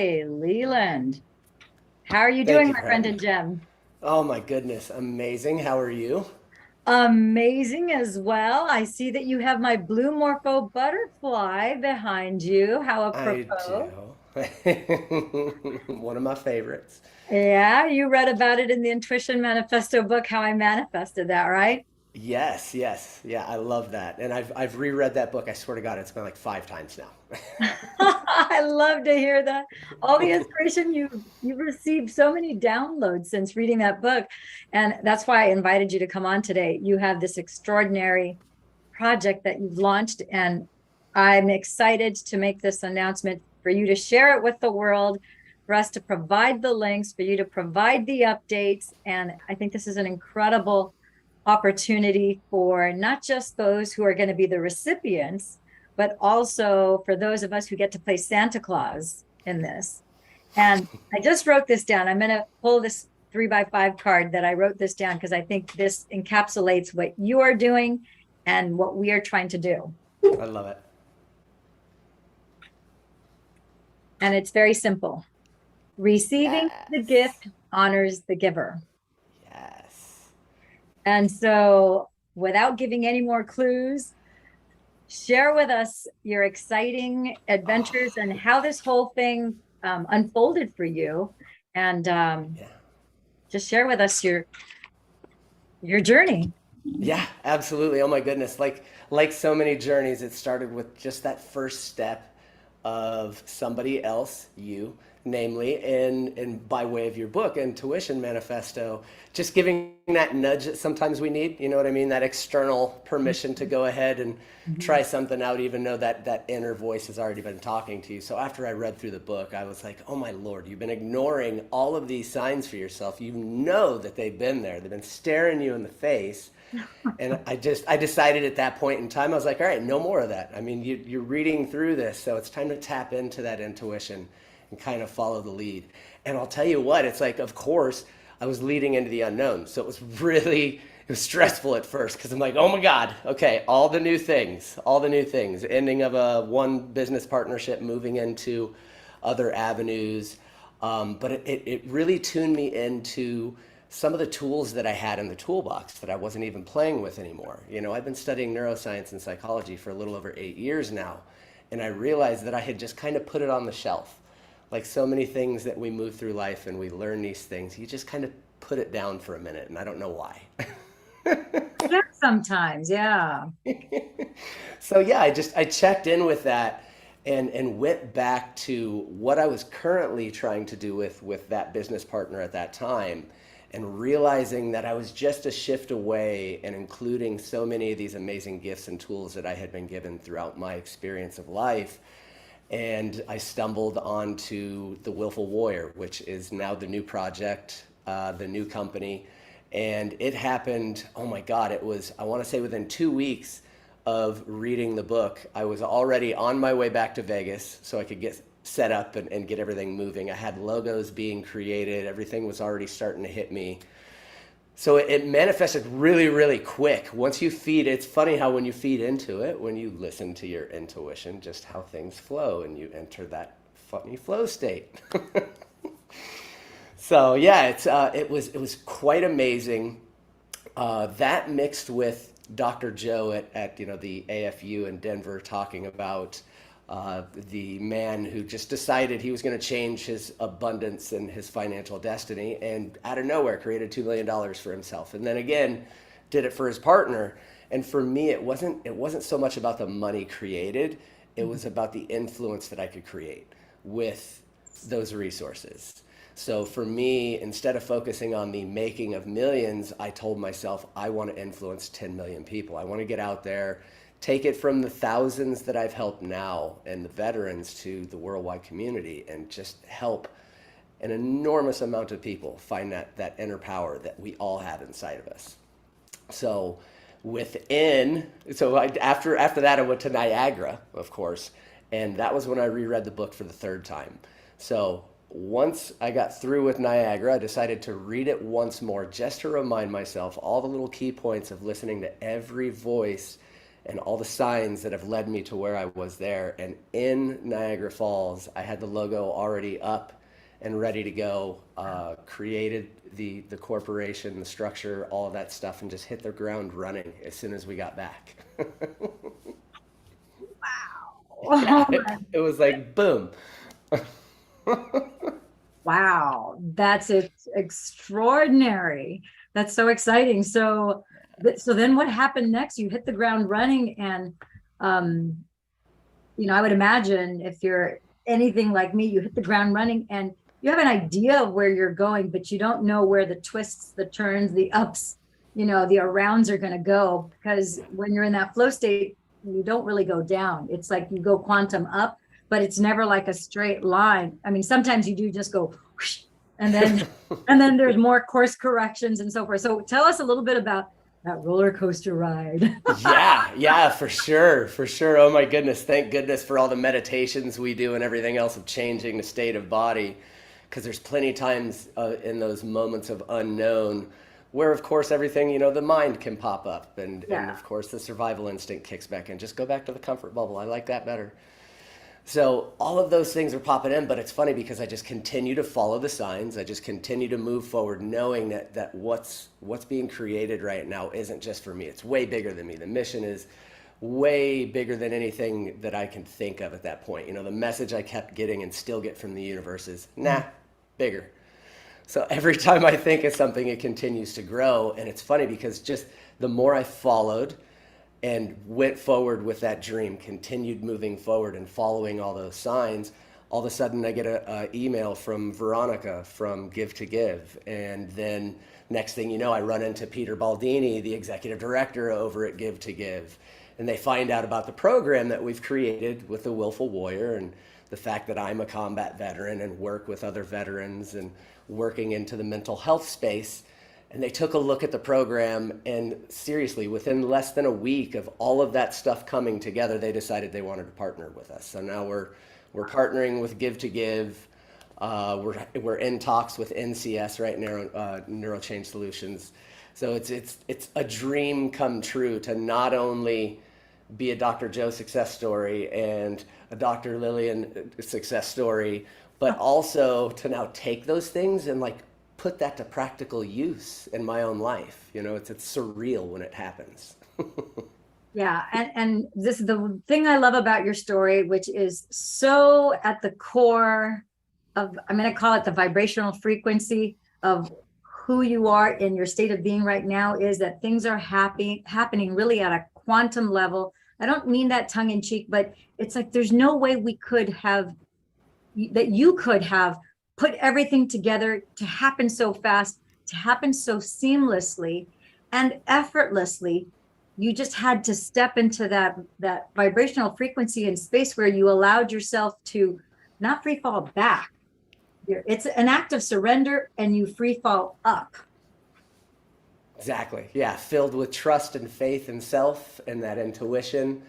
Hey, Leland. How are you Thank doing, you my for friend having me. and Gem? Oh my goodness, amazing. How are you? Amazing as well. I see that you have my blue morpho butterfly behind you. How I apropos. do. One of my favorites. Yeah, you read about it in the Intuition Manifesto book, how I manifested that, right? Yes, yes. Yeah, I love that. And I've reread that book. I swear to God, it's been like 5 times now. I love to hear that. All the inspiration you've received so many downloads since reading that book. And that's why I invited you to come on today. You have this extraordinary project that you've launched, and I'm excited to make this announcement for you to share it with the world, for us to provide the links, for you to provide the updates. And I think this is an incredible opportunity for not just those who are going to be the recipients, but also for those of us who get to play Santa Claus in this. And I just wrote this down. I'm going to pull this 3x5 card that I wrote this down because I think this encapsulates what you are doing and what we are trying to do. I love it. And it's very simple. Receiving the Yes. gift honors the giver. Yes. And so, without giving any more clues, share with us your exciting adventures Oh, and how this whole thing unfolded for you. And yeah. just share with us your journey. Yeah, absolutely. Oh my goodness. Like so many journeys, it started with just that first step of somebody else, you, namely, in by way of your book, Intuition Manifesto, just giving that nudge that sometimes we need, you know what I mean? That external permission to go ahead and Mhm. try something out, even though that inner voice has already been talking to you. So after I read through the book, I was like, oh my Lord, you've been ignoring all of these signs for yourself. You know that they've been there. They've been staring you in the face, and I decided at that point in time, I was like, all right, no more of that. I mean, you're reading through this, so it's time to tap into that intuition and kind of follow the lead. And I'll tell you what, it's like, of course, I was leading into the unknown. So it was stressful at first because I'm like, oh my God, okay, all the new things, ending of a one business partnership, moving into other avenues. But it really tuned me into some of the tools that I had in the toolbox that I wasn't even playing with anymore. You know, I've been studying neuroscience and psychology for a little over 8 years now, and I realized that I had just kind of put it on the shelf. Like so many things that we move through life and we learn these things, you just kind of put it down for a minute, and I don't know why. Yeah, sometimes, yeah. So yeah, I checked in with that and went back to what I was currently trying to do with that business partner at that time, and realizing that I was just a shift away and including so many of these amazing gifts and tools that I had been given throughout my experience of life. And I stumbled onto The Willful Warrior, which is now the new project, the new company. And it happened, oh my God, it was, I want to say within 2 weeks of reading the book, I was already on my way back to Vegas so I could get set up and get everything moving. I had logos being created, everything was already starting to hit me. So it manifested really, really quick. Once you feed, it's funny how when you feed into it, when you listen to your intuition, just how things flow and you enter that funny flow state. So yeah, it was quite amazing. That mixed with Dr. Joe at the AFU in Denver talking about the man who just decided he was going to change his abundance and his financial destiny, and out of nowhere created $2 million for himself, and then again did it for his partner. And for me, it wasn't so much about the money created; it was about the influence that I could create with those resources. So for me, instead of focusing on the making of millions, I told myself, I want to influence 10 million people. I want to get out there, take it from the thousands that I've helped now and the veterans to the worldwide community, and just help an enormous amount of people find that inner power that we all have inside of us. So after that, I went to Niagara, of course, and that was when I reread the book for the third time. So once I got through with Niagara, I decided to read it once more just to remind myself all the little key points of listening to every voice and all the signs that have led me to where I was there. And in Niagara Falls, I had the logo already up and ready to go, created the corporation, the structure, all of that stuff, and just hit the ground running as soon as we got back. Yeah, Oh, it was like boom. wow, that's extraordinary. That's so exciting. So, so then what happened next? You hit the ground running, and um, I would imagine if you're anything like me, you hit the ground running and you have an idea of where you're going, but you don't know where the twists, the turns, the ups, the arounds are going to go. Because when you're in that flow state, you don't really go down. It's like you go quantum up, but it's never like a straight line. I mean, sometimes you do just go whoosh, and then there's more course corrections and so forth. So tell us a little bit about that roller coaster ride. Yeah, for sure, for sure. Oh my goodness, thank goodness for all the meditations we do and everything else of changing the state of body, because there's plenty times in those moments of unknown where, of course, everything, the mind can pop up, and of course the survival instinct kicks back in. Just go back to the comfort bubble. I like that better. So all of those things are popping in, but it's funny because I just continue to follow the signs. I just continue to move forward, knowing that what's being created right now isn't just for me. It's way bigger than me. The mission is way bigger than anything that I can think of at that point. The message I kept getting and still get from the universe is, nah, bigger. So every time I think of something, it continues to grow. And it's funny because just the more I followed and went forward with that dream, continued moving forward and following all those signs, all of a sudden I get a email from Veronica from Give to Give. And then next thing you know, I run into Peter Baldini, the executive director over at Give to Give. And they find out about the program that we've created with the Willful Warrior, and the fact that I'm a combat veteran and work with other veterans and working into the mental health space. And they took a look at the program, and seriously, within less than a week of all of that stuff coming together, they decided they wanted to partner with us. So now we're partnering with Give to Give. We're in talks with NCS, right? Neuro Change Solutions. So it's a dream come true to not only be a Dr. Joe success story and a Dr. Lillian success story, but also to now take those things and put that to practical use in my own life. It's surreal when it happens. Yeah, and this is the thing I love about your story, which is so at the core of, I'm going to call it the vibrational frequency of who you are in your state of being right now, is that things are happening really at a quantum level. I don't mean that tongue in cheek, but it's like there's no way we could have, that you could have put everything together to happen so fast, to happen so seamlessly and effortlessly. You just had to step into that vibrational frequency and space where you allowed yourself to not free fall back. It's an act of surrender, and you free fall up. Exactly. Yeah. Filled with trust and faith in self and that intuition,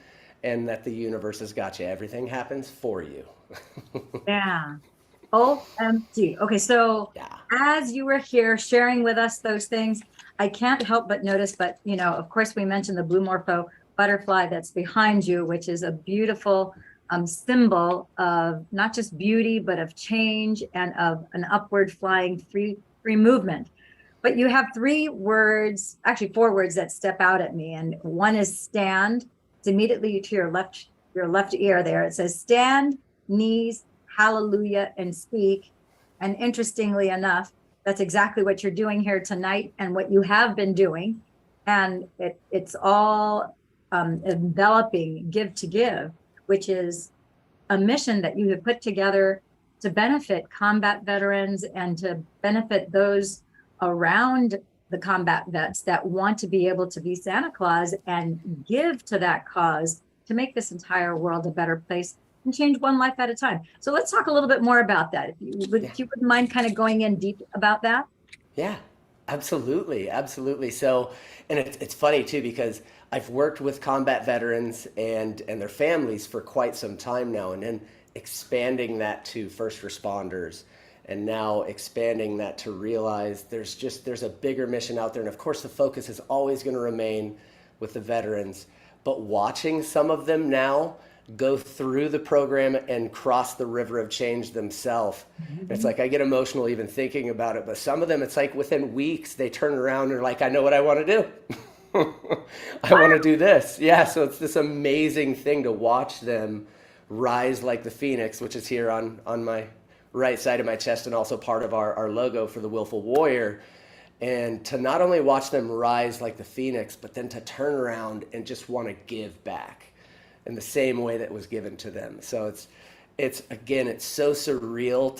and that the universe has got you. Everything happens for you. Yeah. OMG. Okay, so as you were here sharing with us those things, I can't help but notice, but of course we mentioned the blue morpho butterfly that's behind you, which is a beautiful symbol of not just beauty, but of change and of an upward flying free movement. But you have three words, actually four words that step out at me. And one is stand. It's immediately to your left ear there. It says stand, knees, hallelujah, and speak. And interestingly enough, that's exactly what you're doing here tonight and what you have been doing. And it's all enveloping Give to Give, which is a mission that you have put together to benefit combat veterans and to benefit those around the combat vets that want to be able to be Santa Claus and give to that cause to make this entire world a better place and change one life at a time. So let's talk a little bit more about that. If you wouldn't mind kind of going in deep about that. Yeah, absolutely. Absolutely. So, and it's funny too, because I've worked with combat veterans and their families for quite some time now, and then expanding that to first responders, and now expanding that to realize there's a bigger mission out there. And of course the focus is always going to remain with the veterans, but watching some of them now go through the program and cross the river of change themselves. It's like I get emotional even thinking about it, but some of them, it's like within weeks, they turn around and are like, I know what I want to do. I want to do this. Yeah, so it's this amazing thing to watch them rise like the phoenix, which is here on my right side of my chest and also part of our logo for the Willful Warrior. And to not only watch them rise like the phoenix, but then to turn around and just want to give back in the same way that was given to them. So it's again, it's so surreal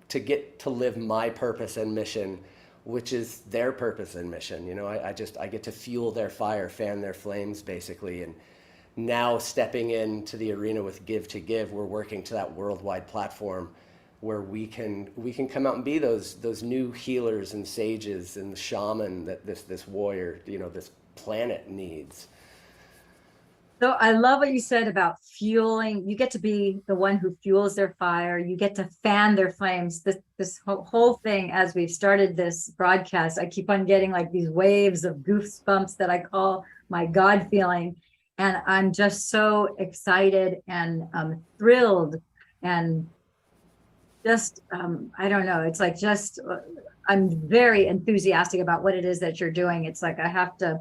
to get to live my purpose and mission, which is their purpose and mission. You know, I get to fuel their fire, fan their flames basically. And now stepping into the arena with Give to Give, we're working to that worldwide platform where we can come out and be those new healers and sages and the shaman that this warrior, you know, this planet needs. So I love what you said about fueling. You get to be the one who fuels their fire. You get to fan their flames. This whole thing, as we've started this broadcast, I keep on getting like these waves of goosebumps that I call my God feeling. And I'm just so excited and thrilled and just, I don't know. It's like just, I'm very enthusiastic about what it is that you're doing. It's like I have to,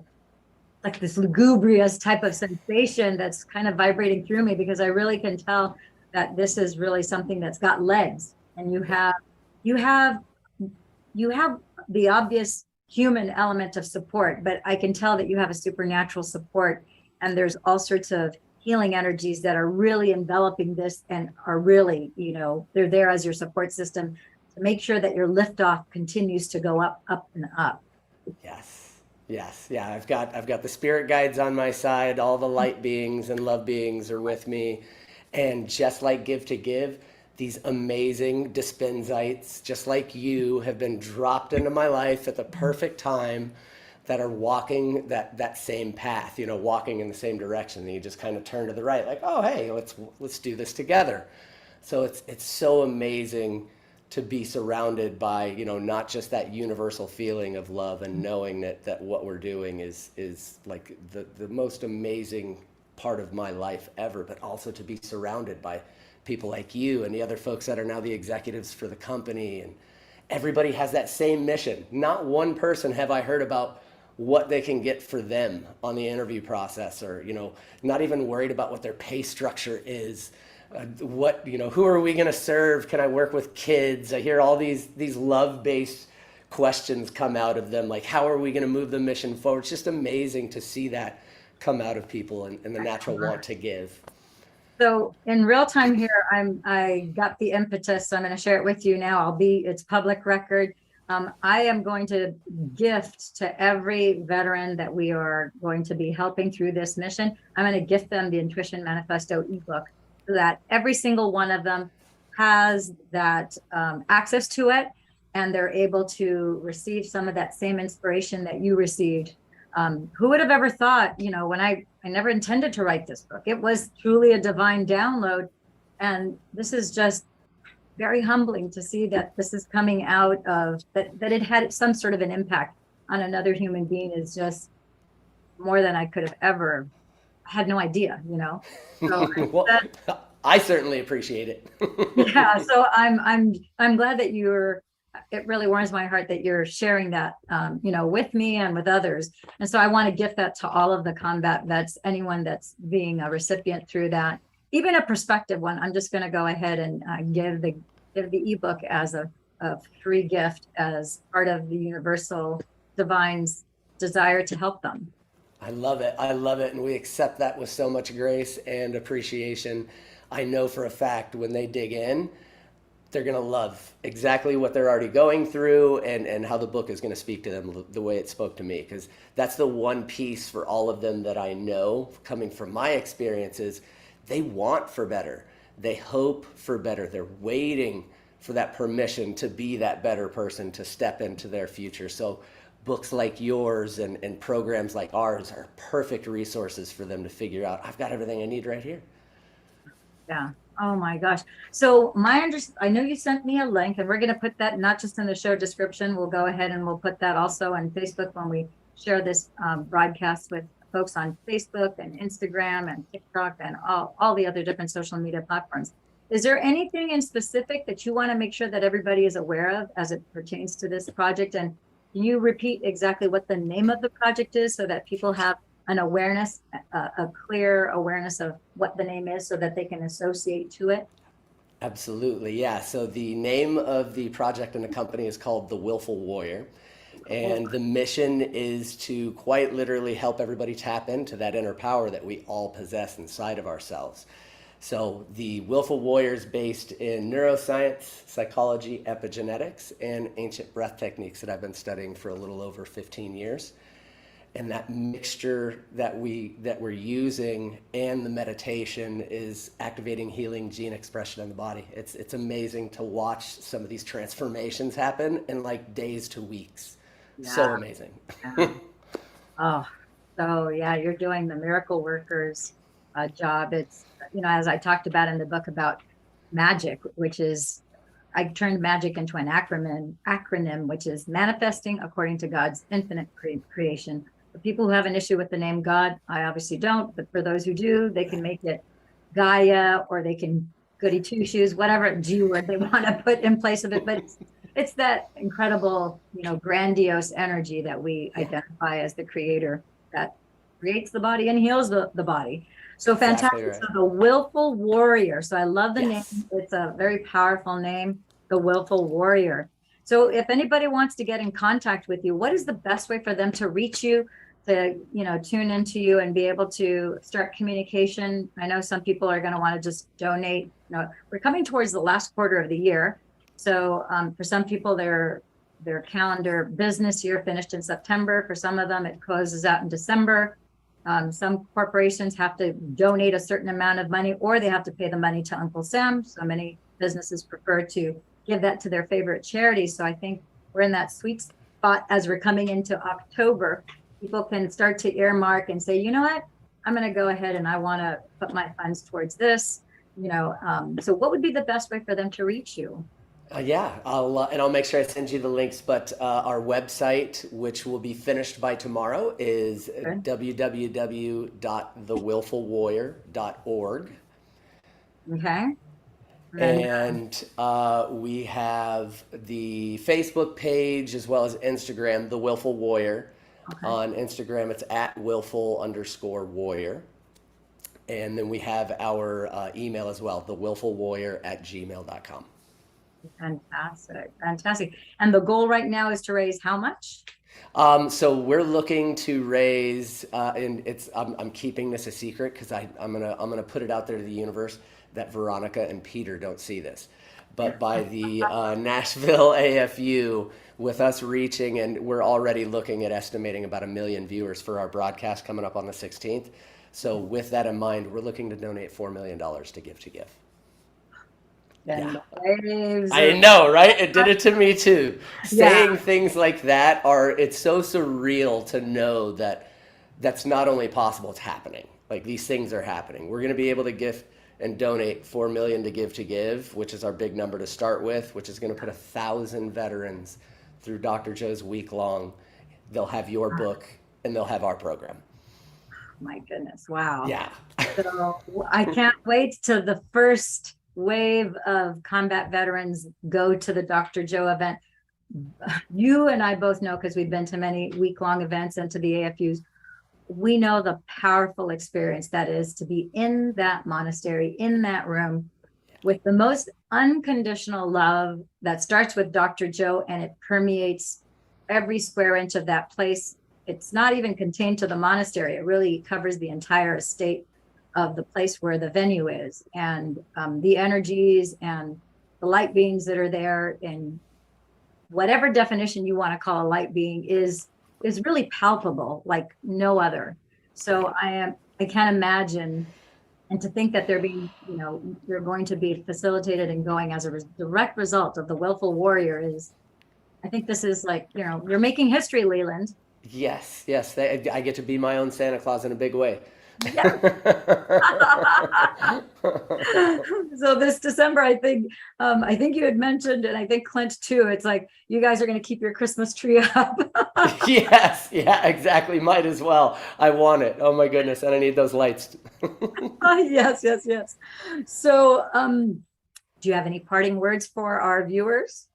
like this lugubrious type of sensation that's kind of vibrating through me, because I really can tell that this is really something that's got legs. And you have the obvious human element of support, but I can tell that you have a supernatural support, and there's all sorts of healing energies that are really enveloping this and are really, you know, they're there as your support system to make sure that your liftoff continues to go up, up and up. Yes. Yeah, I've got the spirit guides on my side. All the light beings and love beings are with me. And just like Give to Give, these amazing dispensites, just like you, have been dropped into my life at the perfect time, that are walking that same path, you know, walking in the same direction. And you just kind of turn to the right, like, oh, hey, let's do this together. So it's so amazing to be surrounded by, you know, not just that universal feeling of love and knowing that what we're doing is like the most amazing part of my life ever, but also to be surrounded by people like you and the other folks that are now the executives for the company. And everybody has that same mission. Not one person have I heard about what they can get for them on the interview process, or, you know, not even worried about what their pay structure is. What, you know, who are we going to serve? Can I work with kids? I hear all these love-based questions come out of them, like, how are we going to move the mission forward? It's just amazing to see that come out of people and the natural want to give. So in real time here, I got the impetus, so I'm going to share it with you now. It's public record. I am going to gift to every veteran that we are going to be helping through this mission. I'm going to gift them the Intuition Manifesto ebook, so that every single one of them has that access to it, and they're able to receive some of that same inspiration that you received. Who would have ever thought, you know, when I never intended to write this book. It was truly a divine download. And this is just very humbling to see that this is coming out of, that it had some sort of an impact on another human being is just more than I could have ever, I had no idea, you know. So well, I certainly appreciate it. Yeah, so I'm glad that it really warms my heart that you're sharing that, you know, with me and with others. And so I want to gift that to all of the combat vets, anyone that's being a recipient through that, even a prospective one. I'm just going to go ahead and give the ebook as a free gift as part of the universal divine's desire to help them. I love it. And we accept that with so much grace and appreciation. I know for a fact when they dig in, they're going to love exactly what they're already going through, and how the book is going to speak to them the way it spoke to me. Because that's the one piece for all of them that I know coming from my experiences. They want for better. They hope for better. They're waiting for that permission to be that better person, to step into their future. So books like yours and programs like ours are perfect resources for them to figure out, I've got everything I need right here. Yeah. Oh my gosh. So I know you sent me a link, and we're going to put that not just in the show description. We'll go ahead and we'll put that also on Facebook when we share this broadcast with folks on Facebook and Instagram and TikTok and all the other different social media platforms. Is there anything in specific that you want to make sure that everybody is aware of as it pertains to this project? And can you repeat exactly what the name of the project is so that people have an awareness, a clear awareness of what the name is so that they can associate to it? Absolutely, yeah. So the name of the project and the company is called The Willful Warrior. And the mission is to quite literally help everybody tap into that inner power that we all possess inside of ourselves. So the Willful Warrior is based in neuroscience, psychology, epigenetics, and ancient breath techniques that I've been studying for a little over 15 years. And that mixture that we're using and the meditation is activating healing gene expression in the body. It's amazing to watch some of these transformations happen in like days to weeks. Yeah. So amazing. Yeah. Oh, so yeah, you're doing the miracle workers job. It's, as I talked about in the book about magic, which is, I turned magic into an acronym, which is manifesting according to God's infinite creation. For people who have an issue with the name God, I obviously don't, but for those who do, they can make it Gaia, or they can goody two shoes, whatever G word they want to put in place of it. But it's that incredible, grandiose energy that we identify as the creator that creates the body and heals the body. So fantastic. Exactly right. So the Willful Warrior. So I love the name. It's a very powerful name, the Willful Warrior. So if anybody wants to get in contact with you, what is the best way for them to reach you, to, tune into you and be able to start communication? I know some people are going to want to just donate. We're coming towards the last quarter of the year. So for some people, their calendar business year finished in September. For some of them, it closes out in December. Some corporations have to donate a certain amount of money, or they have to pay the money to Uncle Sam. So many businesses prefer to give that to their favorite charity. So I think we're in that sweet spot as we're coming into October. People can start to earmark and say, you know what, I'm going to go ahead and I want to put my funds towards this. So what would be the best way for them to reach you? I'll make sure I send you the links, but our website, which will be finished by tomorrow, is www.TheWillfulWarrior.org. Okay. And we have the Facebook page as well as Instagram, The Willful Warrior. Okay. On Instagram, it's @willful_warrior. And then we have our email as well, TheWillfulWarrior@gmail.com. Fantastic. And the goal right now is to raise how much? So we're looking to raise, and I'm keeping this a secret because I'm gonna put it out there to the universe that Veronica and Peter don't see this. But by the Nashville AFU, with us reaching, and we're already looking at estimating about 1 million viewers for our broadcast coming up on the 16th. So with that in mind, we're looking to donate $4 million to Give to Give. Yeah. I know, right? It did it to me too. Saying things like that it's so surreal to know that that's not only possible, it's happening. Like, these things are happening. We're going to be able to give and donate $4 million to Give to Give, which is our big number to start with, which is going to put 1,000 veterans through Dr. Joe's Weeklong. They'll have your book and they'll have our program. My goodness. Wow. Yeah. So I can't wait till the first wave of combat veterans go to the Dr. Joe event. You and I both know, because we've been to many week-long events and to the AFUs, we know the powerful experience that is to be in that monastery, in that room, with the most unconditional love that starts with Dr. Joe, and it permeates every square inch of that place. It's not even contained to the monastery. It really covers the entire estate of the place where the venue is, and the energies and the light beings that are there, and whatever definition you want to call a light being is really palpable like no other. So I can't imagine, and to think that they're going to be facilitated and going as a direct result of the Willful Warrior I think this is like, you're making history, Leland. Yes. I get to be my own Santa Claus in a big way. Yes. So this December, I think you had mentioned, and I think Clint too, it's like you guys are going to keep your Christmas tree up. Yes, yeah, exactly. Might as well. I want it. Oh my goodness, and I need those lights. Yes, yes, yes. So, do you have any parting words for our viewers?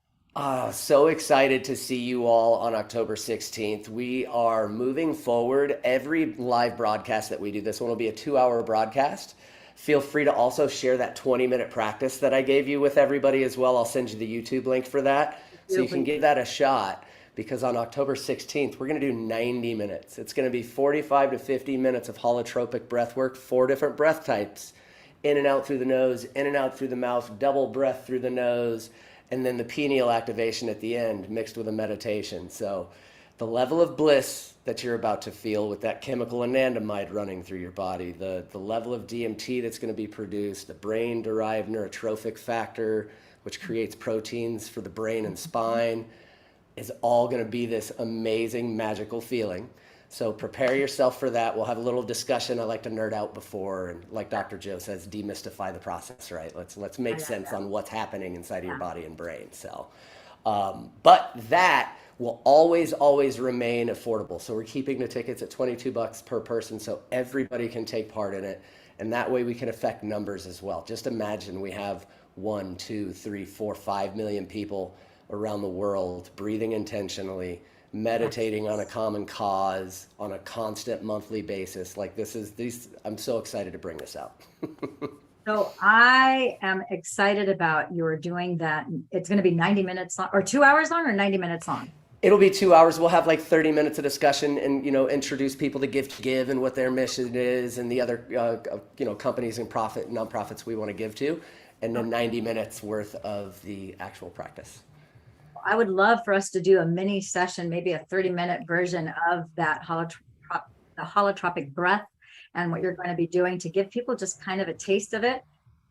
So excited to see you all on October 16th. We are moving forward. Every live broadcast that we do, this one will be a 2-hour broadcast. Feel free to also share that 20-minute practice that I gave you with everybody as well. I'll send you the YouTube link for that so you can give that a shot, because on October 16th, we're going to do 90 minutes. It's going to be 45 to 50 minutes of holotropic breath work, 4 different breath types: in and out through the nose, in and out through the mouth, double breath through the nose, and then the pineal activation at the end mixed with a meditation. So the level of bliss that you're about to feel with that chemical anandamide running through your body, the level of DMT that's going to be produced, the brain-derived neurotrophic factor, which creates proteins for the brain and spine, is all going to be this amazing, magical feeling. So prepare yourself for that. We'll have a little discussion. I like to nerd out before, and like Dr. Joe says, demystify the process, right? Let's make sense on what's happening inside of your body and brain. So, but that will always remain affordable. So we're keeping the tickets at $22 per person, so everybody can take part in it, and that way we can affect numbers as well. Just imagine we have 1, 2, 3, 4, 5 million people around the world breathing intentionally, meditating on a common cause on a constant monthly basis. Like I'm so excited to bring this out. So I am excited about your doing that. It's going to be 90 minutes long, or 2 hours long, or 90 minutes long. It'll be 2 hours. We'll have like 30 minutes of discussion and, introduce people to Give and what their mission is and the other, companies and nonprofits we want to give to. And then 90 minutes worth of the actual practice. I would love for us to do a mini session, maybe a 30-minute version of that the holotropic breath and what you're going to be doing to give people just kind of a taste of it.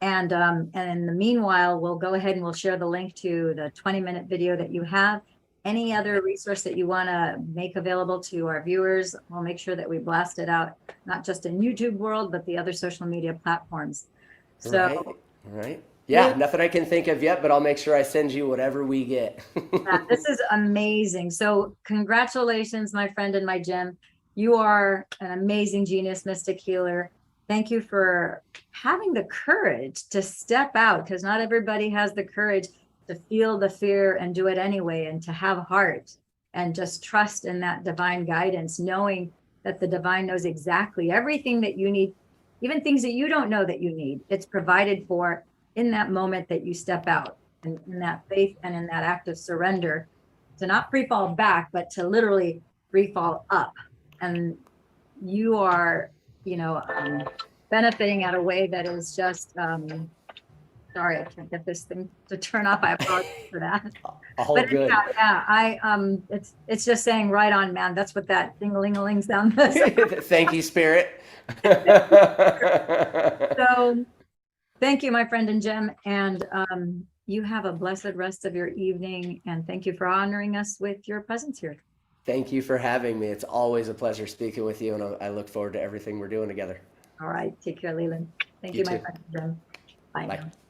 And in the meanwhile, we'll go ahead and we'll share the link to the 20-minute video that you have. Any other resource that you want to make available to our viewers, we'll make sure that we blast it out, not just in YouTube world, but the other social media platforms. So, right. Yeah, nothing I can think of yet, but I'll make sure I send you whatever we get. This is amazing. So congratulations, my friend and my Jim. You are an amazing genius, mystic healer. Thank you for having the courage to step out, because not everybody has the courage to feel the fear and do it anyway, and to have heart and just trust in that divine guidance, knowing that the divine knows exactly everything that you need, even things that you don't know that you need. It's provided for in that moment that you step out, and in that faith and in that act of surrender, to not free fall back, but to literally free fall up. And you are, benefiting at a way that is just, sorry, I can't get this thing to turn off. I apologize for that. All but good. It's just saying right on, man. That's what that ding-a-ling-a-ling sound was. Thank you, Spirit. So thank you, my friend and Jim. And you have a blessed rest of your evening. And thank you for honoring us with your presence here. Thank you for having me. It's always a pleasure speaking with you, and I look forward to everything we're doing together. All right. Take care, Leland. Thank you, my friend, Jim. Bye. Bye. Now.